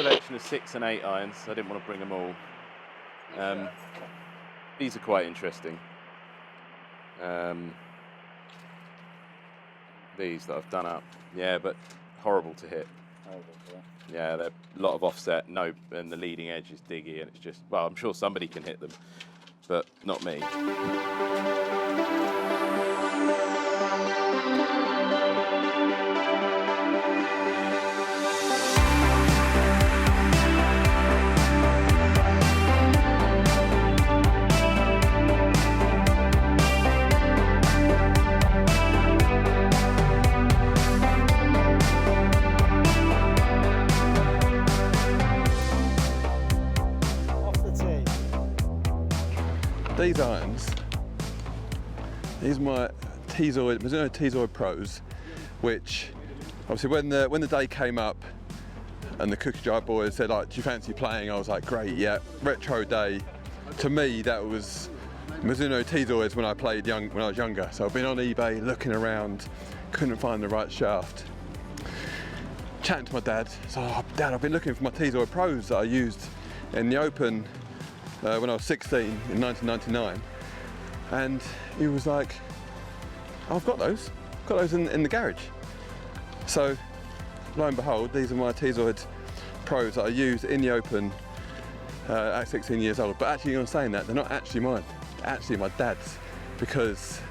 selection of 6 and 8 irons. I didn't want to bring them all. These are quite interesting. These that I've done up, yeah, but horrible to hit. Yeah, they're a lot of offset, and the leading edge is diggy, and it's just, well, I'm sure somebody can hit them, but not me. These irons, these are my Mizuno Tezoid Pros, which obviously when the day came up and the cookie jar boys said, like, do you fancy playing? I was like, great, yeah, retro day. To me, that was Mizuno Tezoids when I was younger. So I've been on eBay looking around, couldn't find the right shaft. Chatting to my dad, so, oh, Dad, I've been looking for my Tezoid Pros that I used in the Open when I was 16 in 1999, and he was like, oh, I've got those in the garage. So lo and behold, these are my Tezoid Pros that I used in the Open at 16 years old. But actually, on saying that, they're not actually mine, actually my dad's, because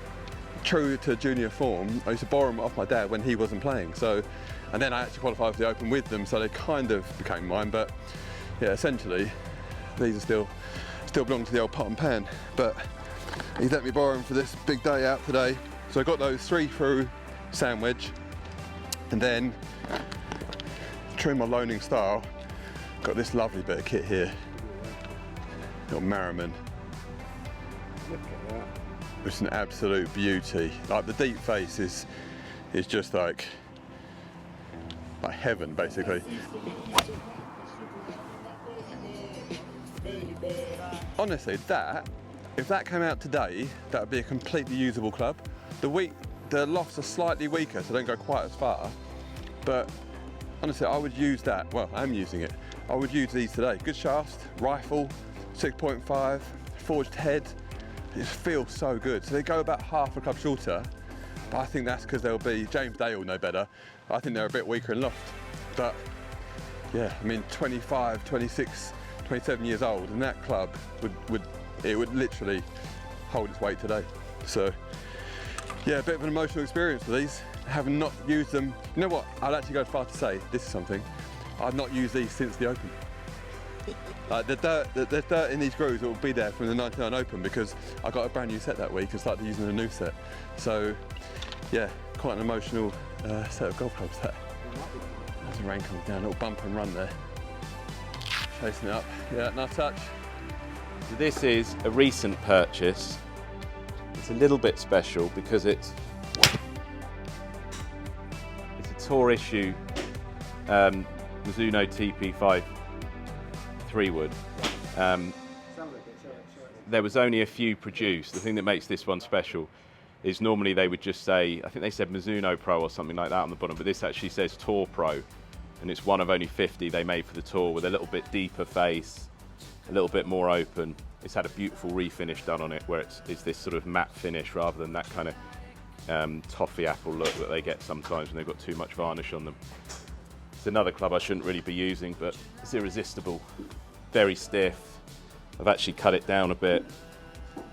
true to junior form, I used to borrow them off my dad when he wasn't playing. So, and then I actually qualified for the Open with them, so they kind of became mine. But yeah, essentially these are still belong to the old pot and pan, but he let me borrow them for this big day out today. So I got those 3-through sandwich, and then true my loaning style, got this lovely bit of kit here, little Merriman. Look at that. It's an absolute beauty. Like, the deep face is just like heaven, basically. Honestly, if that came out today, that would be a completely usable club. The lofts are slightly weaker, so don't go quite as far. But honestly, I would use that. Well, I'm using it. I would use these today. Good shafts, rifle, 6.5, forged head. It just feels so good. So they go about half a club shorter, but I think that's because they'll be, James Day will know better, I think they're a bit weaker in loft. But yeah, I mean, 25, 26, 27 years old, and that club would literally hold its weight today. So yeah, a bit of an emotional experience for these. Having not used them, you know what, I'd actually go as far to say, this is something, I've not used these since the Open. Like, the dirt in these grooves will be there from the 99 Open, because I got a brand new set that week and started using a new set. So yeah, quite an emotional set of golf clubs there. As the rain comes down, a little bump and run there. Chasing it up, yeah, nice touch. So this is a recent purchase. It's a little bit special because it's a tour issue Mizuno TP5 3-wood. There was only a few produced. The thing that makes this one special is normally they would just say, I think they said Mizuno Pro or something like that on the bottom, but this actually says Tour Pro, and it's one of only 50 they made for the tour, with a little bit deeper face, a little bit more open. It's had a beautiful refinish done on it, where it's this sort of matte finish rather than that kind of toffee apple look that they get sometimes when they've got too much varnish on them. It's another club I shouldn't really be using, but it's irresistible. Very stiff. I've actually cut it down a bit.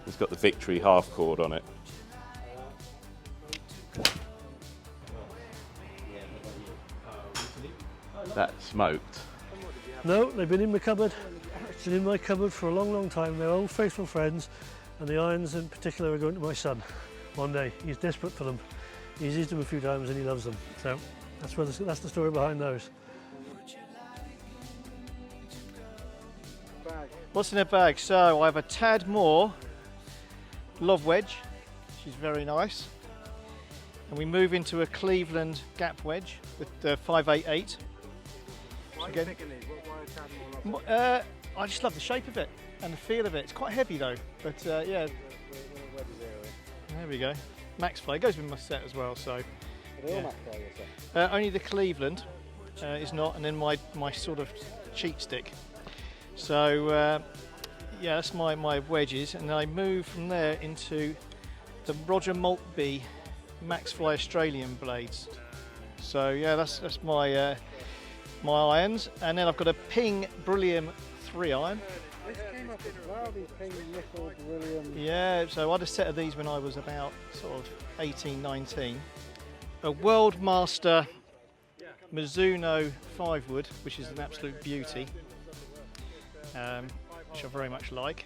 It's got the Victory half chord on it. That smoked. No, they've been in my cupboard. It's been in my cupboard for a long, long time. They're old faithful friends, and the irons in particular are going to my son one day. He's desperate for them. He's used them a few times and he loves them. So that's the story behind those. What's in the bag? So I have a Tad Moore lob wedge. She's very nice. And we move into a Cleveland gap wedge with the 588. Why are you picking these? Why a Tad Moore? I just love the shape of it and the feel of it. It's quite heavy though, but yeah. There we go. Max Play goes with my set as well. So Are they all yeah. Max Play, your set? Only the Cleveland. is not, and then my sort of cheat stick. So yeah, that's my wedges, and then I move from there into the Roger Maltby Maxfly Australian blades. So yeah, that's my my irons, and then I've got a Ping Brillium 3 iron. This came up as well, these Ping Nickel Brillium. Yeah, so I had a set of these when I was about sort of 18, 19. A World Master Mizuno 5-wood, which is an absolute beauty, which I very much like.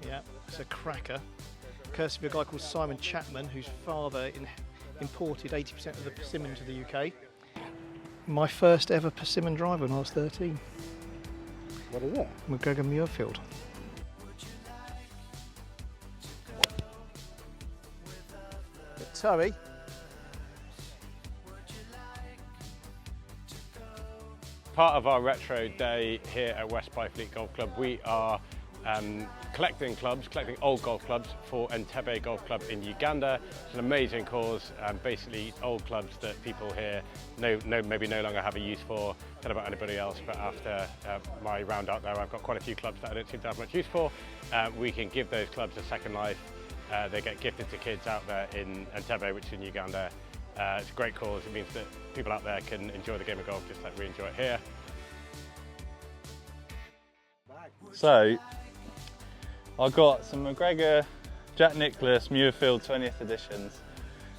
Yeah, it's a cracker. Courtesy of a guy called Simon Chapman, whose father imported 80% of the persimmon to the UK. My first ever persimmon driver when I was 13. What is it? McGregor Muirfield. Bit toey. Part of our retro day here at West Byfleet Golf Club, we are collecting old golf clubs for Entebbe Golf Club in Uganda. It's an amazing cause, basically old clubs that people here maybe no longer have a use for. I don't know about anybody else, but after my round out there, I've got quite a few clubs that I don't seem to have much use for. We can give those clubs a second life. They get gifted to kids out there in Entebbe, which is in Uganda. It's a great cause. It means that people out there can enjoy the game of golf just like we enjoy it here. So, I've got some McGregor Jack Nicklaus Muirfield 20th editions.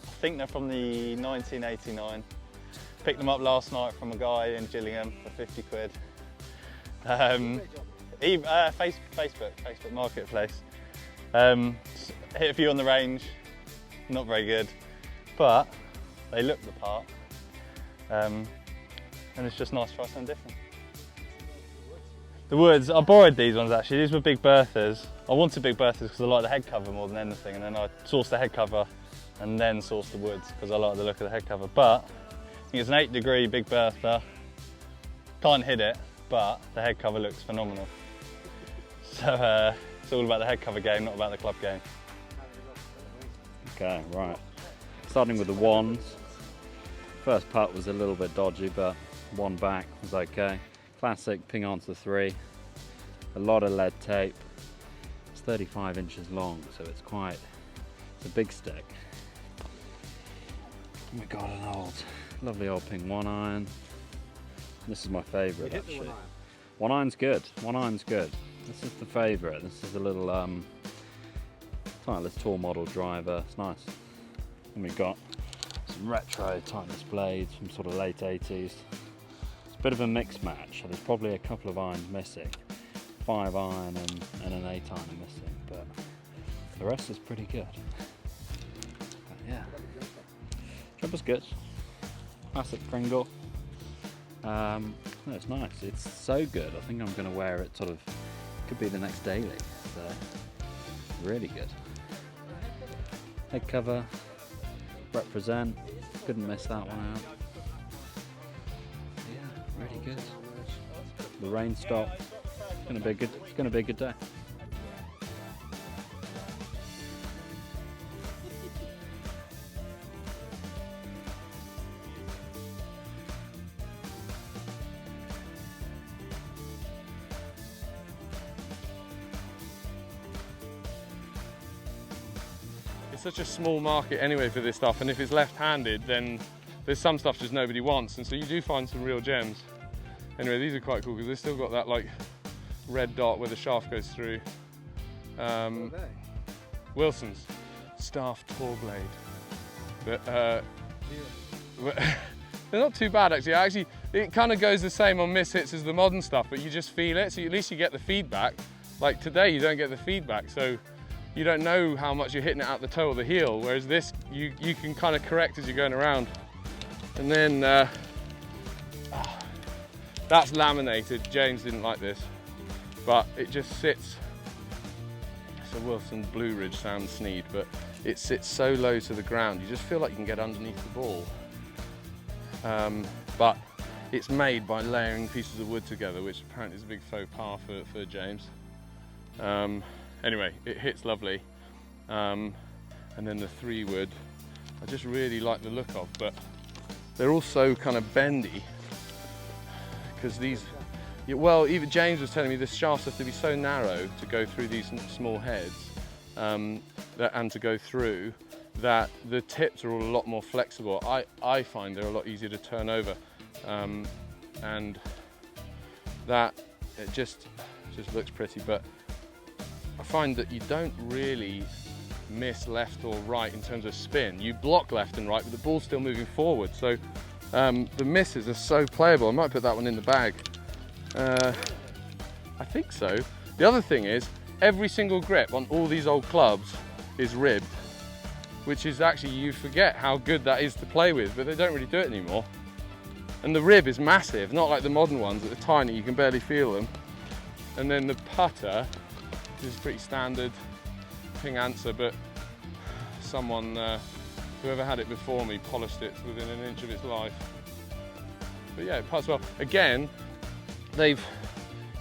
I think they're from the 1989. Picked them up last night from a guy in Gillingham for 50 quid. Facebook Marketplace. Hit a few on the range, not very good, but they look the part. And it's just nice to try something different. The woods, I borrowed these ones actually. These were Big Berthas. I wanted Big Berthas because I like the head cover more than anything, and then I sourced the head cover and then sourced the woods because I like the look of the head cover. But I think it's an 8-degree Big Bertha. Can't hit it, but the head cover looks phenomenal. So it's all about the head cover game, not about the club game. Okay, right. Starting with the wands. First putt was a little bit dodgy, but one back was okay. Classic ping onto 3. A lot of lead tape. It's 35 inches long, so it's a big stick. And we got an lovely old ping 1 iron. This is my favourite actually. 1 iron's good. 1 iron's good. This is the favourite. This is a little Titleist tour model driver. It's nice. And we've got some retro Titleist blades from sort of late 80s. It's a bit of a mixed match, so there's probably a couple of irons missing. 5 iron and an 8 iron are missing, but the rest is pretty good. But yeah, jumper's good. Classic Pringle. No, it's nice. It's so good. I think I'm going to wear it sort of. Could be the next daily. So really good. Head cover. Represent. Couldn't miss that one out. Yeah, really good. The rain stopped. It's going to be good. It's going to be a good day. It's such a small market anyway for this stuff, and if it's left-handed, then there's some stuff just nobody wants, and so you do find some real gems. Anyway, these are quite cool because they've still got that like red dot where the shaft goes through. Wilson's Staff Tour Blade. But, they're not too bad actually. It kind of goes the same on mishits as the modern stuff, but you just feel it, so at least you get the feedback. Like today, you don't get the feedback, so you don't know how much you're hitting it out the toe or the heel, whereas this, you can kind of correct as you're going around. And then, that's laminated. James didn't like this, but it just sits, it's a Wilson Blue Ridge Sam Sneed, but it sits so low to the ground, you just feel like you can get underneath the ball. But it's made by layering pieces of wood together, which apparently is a big faux pas for James. Anyway, it hits lovely, and then the 3 wood, I just really like the look of, but they're all so kind of bendy because these, yeah, well, even James was telling me the shafts have to be so narrow to go through these small heads and to go through that the tips are all a lot more flexible. I find they're a lot easier to turn over, and that it just looks pretty, but I find that you don't really miss left or right in terms of spin. You block left and right, but the ball's still moving forward, so the misses are so playable. I might put that one in the bag. I think so. The other thing is, every single grip on all these old clubs is ribbed, which is actually, you forget how good that is to play with, but they don't really do it anymore. And the rib is massive, not like the modern ones that are tiny, you can barely feel them. And then the putter is pretty standard ping answer, but someone, whoever had it before me, polished it within an inch of its life. But yeah, it putts well. Again, they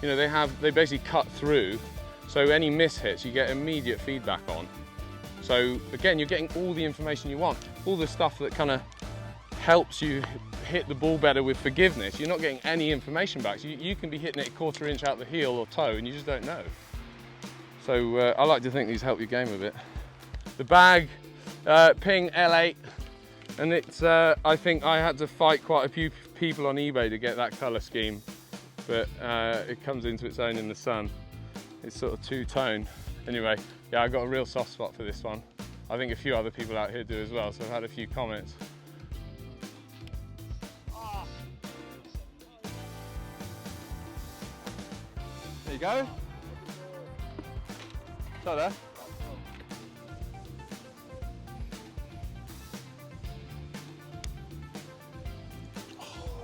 basically cut through, so any miss hits you get immediate feedback on. So again, you're getting all the information you want, all the stuff that kind of helps you hit the ball better with forgiveness. You're not getting any information back. So you can be hitting it a quarter inch out the heel or toe and you just don't know. So I like to think these help your game a bit. The bag, Ping L8, and it's, I think I had to fight quite a few people on eBay to get that colour scheme, but it comes into its own in the sun. It's sort of two-tone. Anyway, yeah, I got a real soft spot for this one. I think a few other people out here do as well, so I've had a few comments. There you go. So there.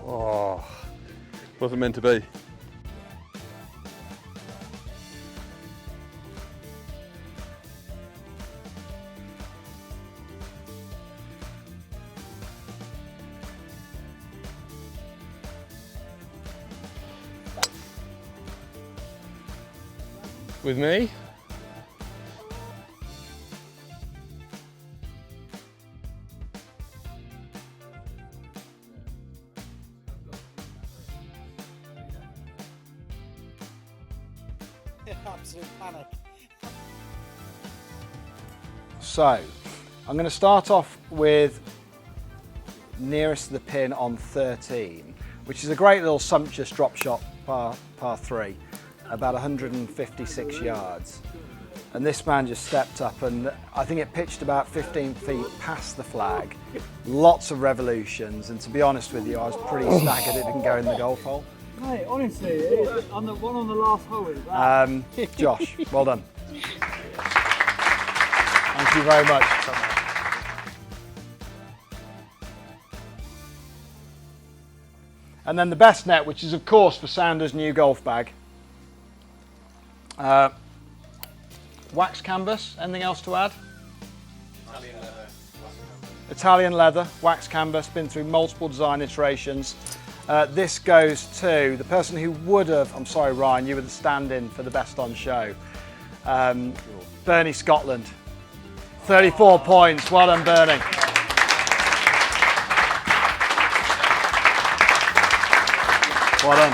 Oh, wasn't meant to be. With me? Absolute panic. So, I'm going to start off with nearest to the pin on 13, which is a great little sumptuous drop shot par 3, about 156 yards. And this man just stepped up and I think it pitched about 15 feet past the flag. Lots of revolutions, and to be honest with you, I was pretty staggered it didn't go in the golf hole. Mate, honestly, on the one on the last hole is that. Josh, well done. Thank you very much. And then the best net, which is of course for Sanders' new golf bag. Wax canvas, anything else to add? Italian leather. Italian leather, wax canvas, been through multiple design iterations. This goes to the person who would have, I'm sorry Ryan, you were the stand-in for the best on show. Bernie Scotland. 34 points, well done Bernie. Well done.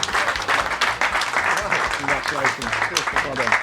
Congratulations, well done.